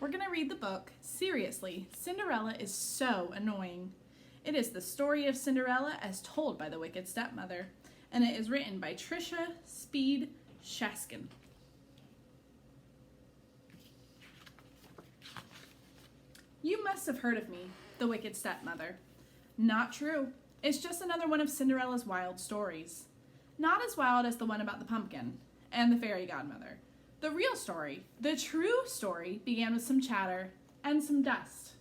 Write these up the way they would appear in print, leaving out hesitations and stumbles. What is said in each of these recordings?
We're going to read the book. Seriously, Cinderella is so annoying. It is the story of Cinderella as told by the wicked stepmother, and it is written by Trisha Speed Shaskin. You must have heard of me, the wicked stepmother. Not true. It's just another one of Cinderella's wild stories. Not as wild as the one about the pumpkin and the fairy godmother. The real story, the true story, began with some chatter and some dust.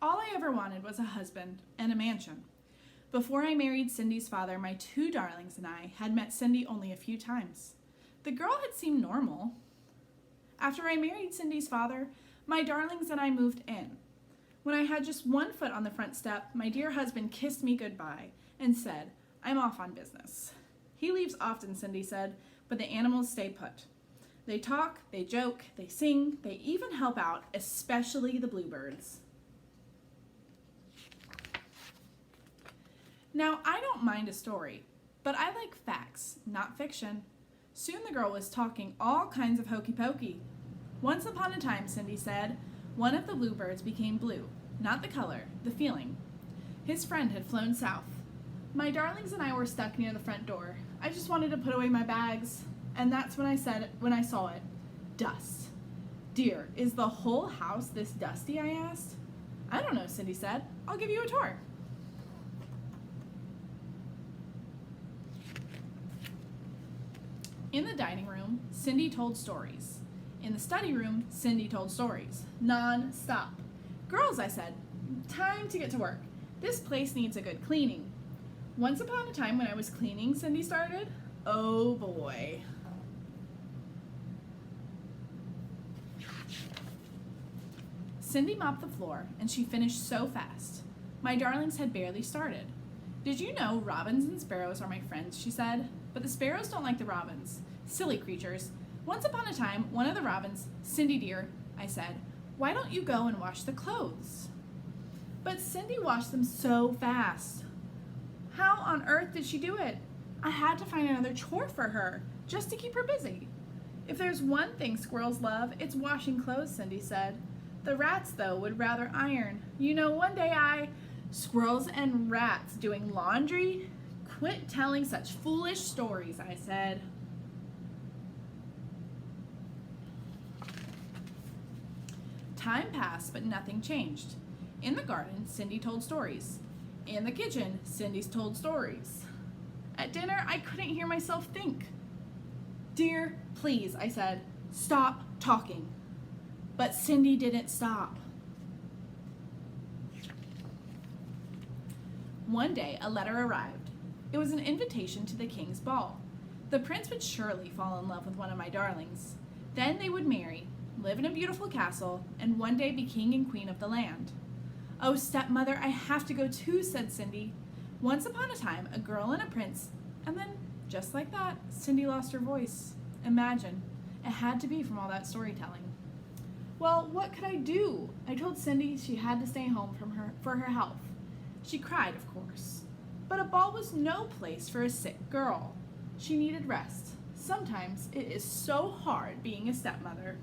All I ever wanted was a husband and a mansion. Before I married Cindy's father, my two darlings and I had met Cindy only a few times. The girl had seemed normal. After I married Cindy's father, my darlings and I moved in. When I had just one foot on the front step, my dear husband kissed me goodbye and said, "I'm off on business." He leaves often, Cindy said, but the animals stay put. They talk, they joke, they sing, they even help out, especially the bluebirds. Now, I don't mind a story, but I like facts, not fiction. Soon the girl was talking all kinds of hokey pokey. Once upon a time, Cindy said, one of the bluebirds became blue, not the color, the feeling. His friend had flown south. My darlings and I were stuck near the front door. I just wanted to put away my bags, and that's when I saw it, dust. Dear, is the whole house this dusty, I asked. I don't know, Cindy said. I'll give you a tour. In the dining room, Cindy told stories. In the study room, Cindy told stories. Non-stop. Girls, I said, time to get to work. This place needs a good cleaning. Once upon a time when I was cleaning, Cindy started. Oh boy. Cindy mopped the floor, and she finished so fast. My darlings had barely started. Did you know robins and sparrows are my friends, she said, but the sparrows don't like the robins. Silly creatures. Once upon a time, one of the robins, Cindy dear, I said, why don't you go and wash the clothes? But Cindy washed them so fast. How on earth did she do it? I had to find another chore for her, just to keep her busy. If there's one thing squirrels love, it's washing clothes, Cindy said. The rats, though, would rather iron. You know, one day squirrels and rats doing laundry? Quit telling such foolish stories, I said. Time passed, but nothing changed. In the garden, Cindy told stories. In the kitchen, Cindy told stories. At dinner, I couldn't hear myself think. Dear, please, I said, stop talking. But Cindy didn't stop. One day, a letter arrived. It was an invitation to the king's ball. The prince would surely fall in love with one of my darlings. Then they would marry, live in a beautiful castle, and one day be king and queen of the land. Oh, stepmother, I have to go too, said Cindy. Once upon a time, a girl and a prince, and then, just like that, Cindy lost her voice. Imagine, it had to be from all that storytelling. Well, what could I do? I told Cindy she had to stay home for her health. She cried, of course. But a ball was no place for a sick girl. She needed rest. Sometimes it is so hard being a stepmother.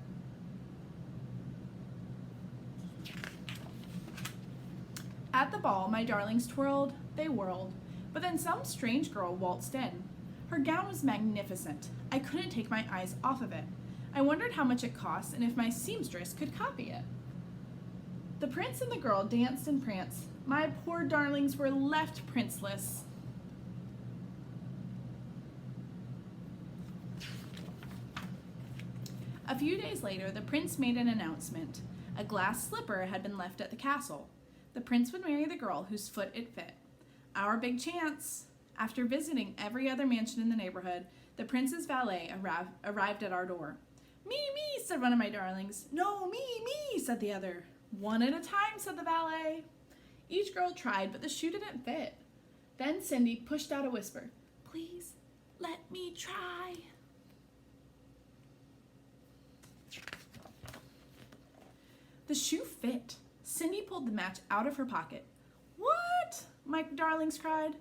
At the ball, my darlings twirled, they whirled, but then some strange girl waltzed in. Her gown was magnificent. I couldn't take my eyes off of it. I wondered how much it cost and if my seamstress could copy it. The prince and the girl danced and pranced. My poor darlings were left princeless. A few days later, the prince made an announcement. A glass slipper had been left at the castle. The prince would marry the girl whose foot it fit. Our big chance. After visiting every other mansion in the neighborhood, the prince's valet arrived at our door. Me, said one of my darlings. No, me, said the other. One at a time, said the valet. Each girl tried, but the shoe didn't fit. Then Cindy pushed out a whisper. Please, let me try. The shoe fit. Cindy pulled the match out of her pocket. What? My darlings cried.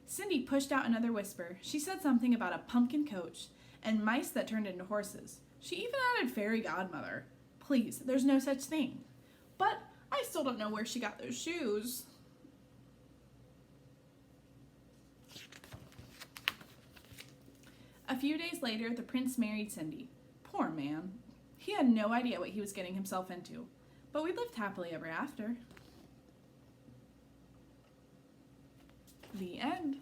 Cindy pushed out another whisper. She said something about a pumpkin coach and mice that turned into horses. She even added fairy godmother. Please, there's no such thing. But I still don't know where she got those shoes. A few days later, the prince married Cindy. Poor man. He had no idea what he was getting himself into. But we lived happily ever after. The end.